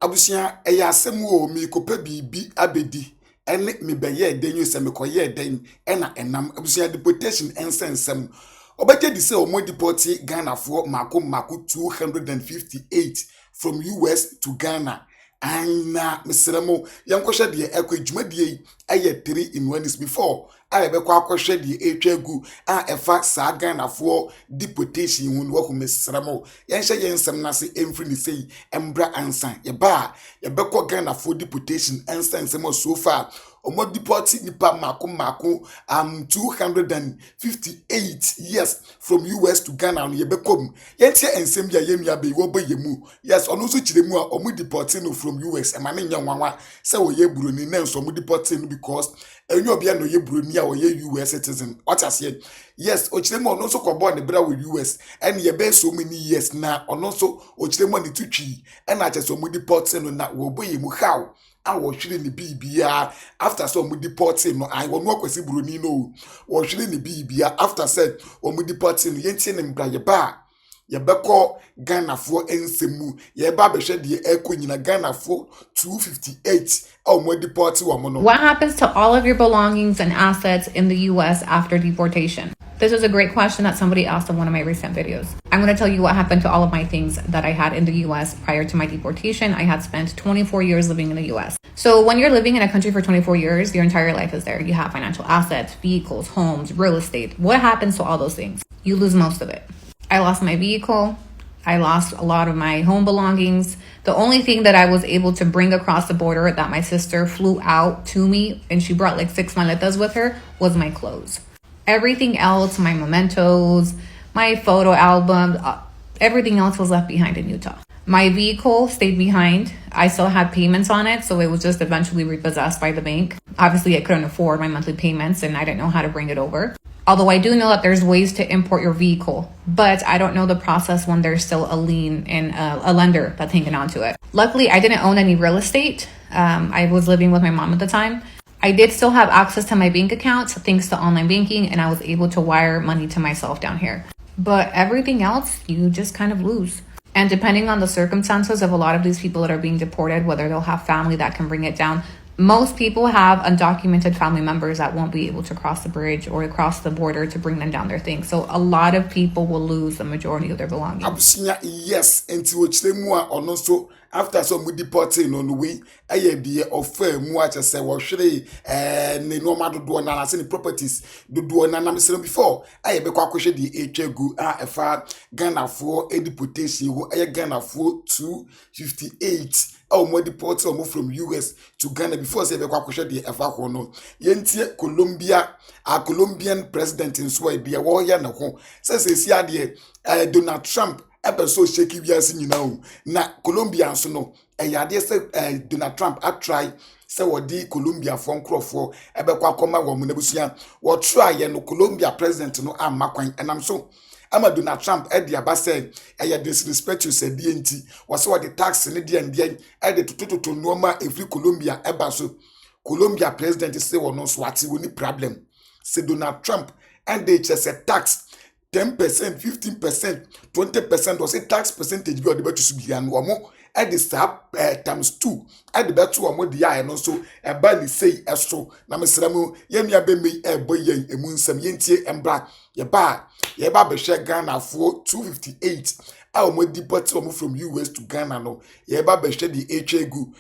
abusia eya asem wo mi kopa bibi abedi ene me beye denyu se me koye den ena enam abusia deportation ensensem obeke di se omo deporti Ghana for mako 258 from US to Ghana. Ana mesremo yankoshe de ekwadwumadie eye 3 in 1 before ayebekwa akwhwe de etwagu a efa sa Ghana for deportation hu wo mesremo yenhye yensem na se emfri ni sei embra ansan yeba yebekwa Ghana for deportation ensensem so far omo deporti nipa mako 258 years from US to Ghana no yebekom yentie ensem bia yemia be wo bayemu yes ono so kiremu a omo deporti no from US emane nyanwanwa se wo ye buroni na nso omo deporti no because enyo bia no ye buroni a wo ye US citizen what as ye yes okiremu ono so kobo ne bra wo US and ye be so many years na ono so okiremu ne tutwi and a chese omo deporti no na wo bayemu how awo hwire ni bibia after so mu deporting no I wonu akwasi buroni no wo hwire ni bibia after said omu deporting no yentie ne mbra ye ba ye beko Ghana for ensemu ye ba behwe de ekonyina Ghana for 258 omu deporting wo no. What happens to all of your belongings and assets in the US after deportation? This is a great question that somebody asked in one of my recent videos. I'm going to tell you what happened to all of my things that I had in the US prior to my deportation. I had spent 24 years living in the US. So when you're living in a country for 24 years, your entire life is there. You have financial assets, vehicles, homes, real estate. What happens to all those things? You lose most of it. I lost my vehicle. I lost a lot of my home belongings. The only thing that I was able to bring across the border that my sister flew out to me, and she brought like 6 maletas with her, was my clothes. Everything else, my mementos, my photo album, everything else was left behind in Utah. My vehicle stayed behind. I still had payments on it, so it was just eventually repossessed by the bank. Obviously, I couldn't afford my monthly payments, and I didn't know how to bring it over. Although I do know that there's ways to import your vehicle, but I don't know the process when there's still a lien and a lender that's hanging on to it. Luckily, I didn't own any real estate. I was living with my mom at the time. I did still have access to my bank accounts thanks to online banking, and I was able to wire money to myself down here. But everything else, you just kind of lose. And depending on the circumstances of a lot of these people that are being deported, whether they'll have family that can bring it down, most people have undocumented family members that won't be able to cross the bridge or cross the border to bring them down their things. So a lot of people will lose the majority of their belongings. Yes, into which they more or no so after some deporting on the way, I be offer more to say, well, should ne normal do na any properties do na before. I be question the HGU a Ghana for a deportation, I Ghana for 258. Oh, more deported or from US to Ghana before say be question the FA no. Yentie Colombia, a Colombian president in Sweden, a warrior na ho. Says Donald Trump. Ebe so shaky bias nyina na Colombia so no yade se Donald Trump a try se wodi Colombia for nkrofo ebe kwa koma wo munabusua wo try ye no Colombia president no amakwan enam so ama Donald Trump e dia ba say disrespect you say die nti wo se wo the tax ne die ndie e de tototo no ma every Colombia eba so Colombia president say wo no so ati woni problem say Donald Trump and they just a tax 10%, 15%, 20% was a tax percentage go the better to be and more at the sap times 2 at the better one more the eye and also a bally say so Namisramu Yemia be me a boy a moon some yentie and black ye ba be share Ghana for 258. Our more deported from US to Ghana no ye ba be share the HGU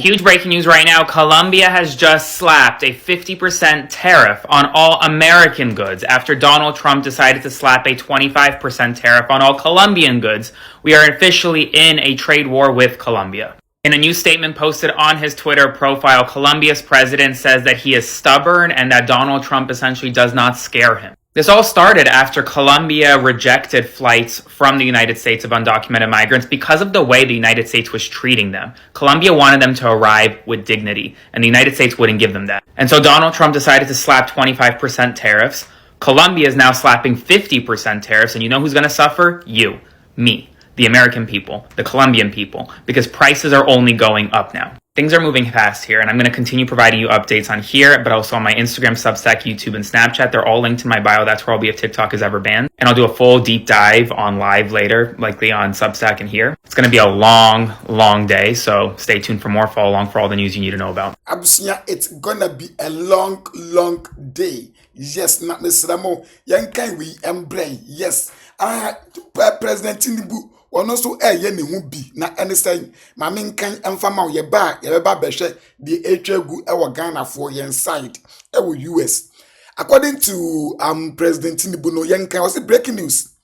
Huge breaking news right now. Colombia has just slapped a 50% tariff on all American goods after Donald Trump decided to slap a 25% tariff on all Colombian goods. We are officially in a trade war with Colombia. In a new statement posted on his Twitter profile, Colombia's president says that he is stubborn and that Donald Trump essentially does not scare him. This all started after Colombia rejected flights from the United States of undocumented migrants because of the way the United States was treating them. Colombia wanted them to arrive with dignity, and the United States wouldn't give them that. And so Donald Trump decided to slap 25% tariffs. Colombia is now slapping 50% tariffs, and you know who's going to suffer? You, me, the American people, the Colombian people, because prices are only going up now. Things are moving fast here, and I'm going to continue providing you updates on here, but also on my Instagram, Substack, YouTube, and Snapchat. They're all linked in my bio. That's where I'll be if TikTok is ever banned. And I'll do a full deep dive on live later, likely on Substack and here. It's going to be a long, long day, so stay tuned for more. Follow along for all the news you need to know about. Abusia, it's gonna be a long, long day. Yes, not Mr. Mo. Young can we embrace? Yes. President Tinubu. One also ye ni hu bi na anything mame nkan emfama ye ba behwe the etwagu e Ghana for yen side e US. According to President Tinubu no yen kan was breaking news.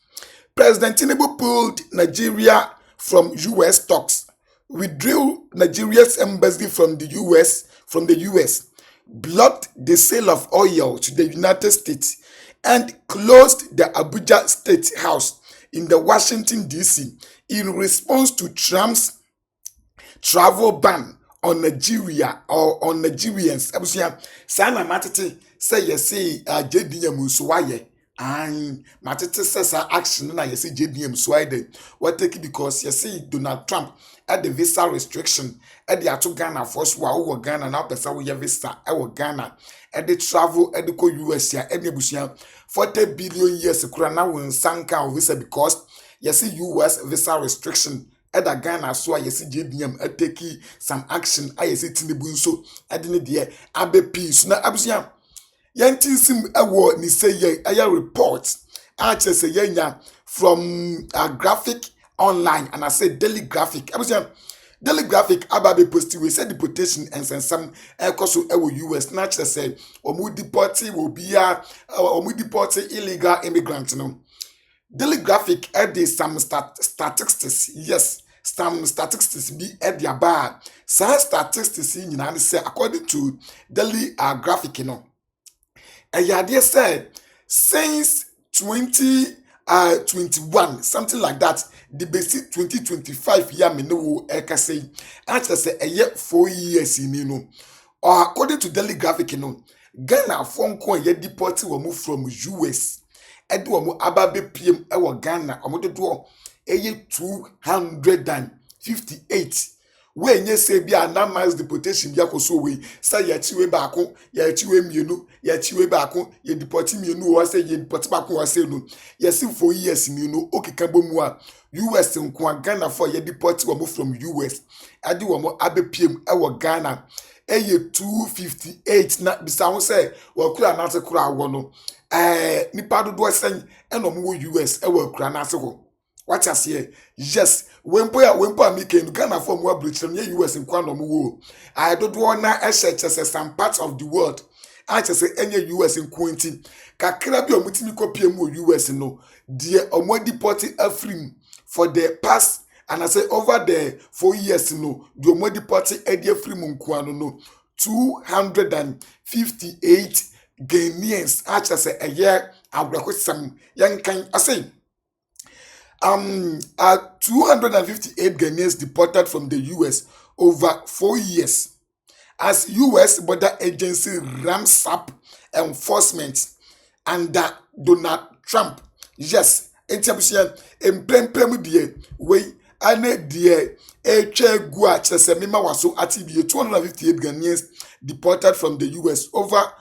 President Tinubu pulled Nigeria from US talks, withdrew Nigeria's embassy from the US, blocked the sale of oil to the United States, and closed the Abuja State House in the Washington DC in response to Trump's travel ban on Nigeria or on Nigerians. Abusia sana matete say yesi JDM Uswaye and matete says action na yesi JDM Uswaye what take it because yesi Donald Trump at the visa restriction at the ato Ghana first wa Ghana now pesa we visa Ghana at the travel at the US ya at the Abusia 40 billion years kura na won sanka of visa because yesi US visa restriction at the Ghana so yesi JDM take some action ayesi Tinubu so adine de abe peace na Abusia yanti sim ewo ni say ye aya report ache say yenya from a graphic online and I say daily graphic Abusia daily graphic ababe posti we said deportation and some ekoso ewo US na che say omu deportee will be omu deportee illegal immigrant no. Daily graphic add some statistics, yes, some statistics be at their bar. Some statistics in say according to daily graphic, you know. And yeah, said since 2021, something like that, the basic 2025 year me no say actually say a year 4 years in you know. Or according to daily graphic, you know, Ghana phone coin ye deported will move from US. Edu omo ababe PM ewo Ghana omo dodo eye 258 we nye se bia na mass deportation bia koso we say ya chiwe baako ya chiwe mienu ya chiwe baako ye deport mienu o say ye deport baako o say no yes 4 years mienu okika bomu a US nko Ghana for ye deport omo from US edu omo abe PM ewo Ghana eye 258 na bisa ho say wa kura na se kura wo no nipa dodo sen eno mo US ewa kura na se ho what you say yes wempo a meken Ghana for mo abrochim ye US nkwa no mo wo I dodo na ehye some parts of the world I say enye US nkwonti kakra bi omutimi kopie mo US no de omo deport afrim for the past and I say over the 4 years no the omo deport edi afrim nkwa no 258 Ghanaians actually say a year some young kind I say 258 Ghanaians deported from the US over 4 years as US border agency ramps up enforcement under Donald Trump. Yes, entiabusia emprempem die we ane die eche gua chese mema waso ati die 258 Ghanaians deported from the US over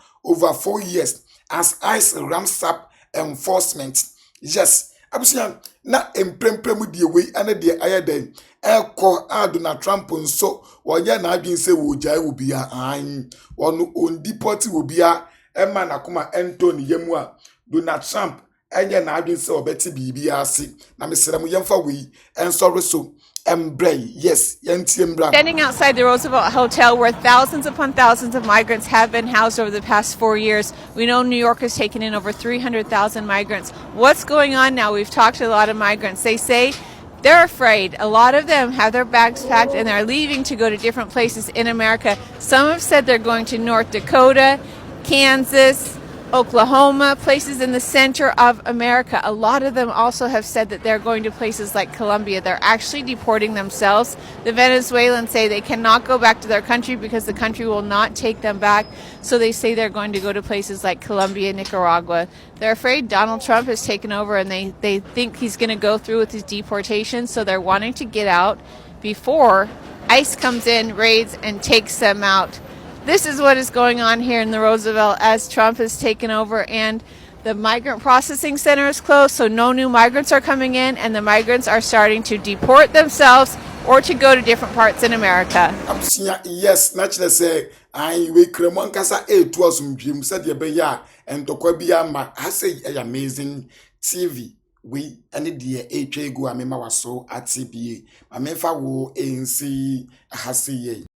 4 years as ICE ramps up enforcement. Yes, abusia na emprempem die we ane die ayeden eko Donald Trump nso wonye na adwen se wo jai wo bia an wono on deport wo bia ema na kuma Anthony yemu a Donald Trump enye na adwen se obeti bibia ase na mesere mu yemfa we enso so yes, standing outside the Roosevelt Hotel where thousands upon thousands of migrants have been housed over the past 4 years. We know New York has taken in over 300,000 migrants. What's going on now? We've talked to a lot of migrants. They say they're afraid. A lot of them have their bags packed and they're leaving to go to different places in America. Some have said they're going to North Dakota, Kansas, Oklahoma, places in the center of America. A lot of them also have said that they're going to places like Colombia. They're actually deporting themselves. The Venezuelans say they cannot go back to their country because the country will not take them back. So they say they're going to go to places like Colombia, Nicaragua. They're afraid Donald Trump has taken over and they think he's going to go through with his deportation. So they're wanting to get out before ICE comes in, raids, and takes them out. This is what is going on here in the Roosevelt as Trump has taken over, and the migrant processing center is closed, so no new migrants are coming in, and the migrants are starting to deport themselves or to go to different parts in America. Yes, naturally say I we kremon kasa to asum dream said ye be ya and tokwa bi ama I say amazing TV we any dear HA go amema waso at CBA. Amefa wo NC hase ye.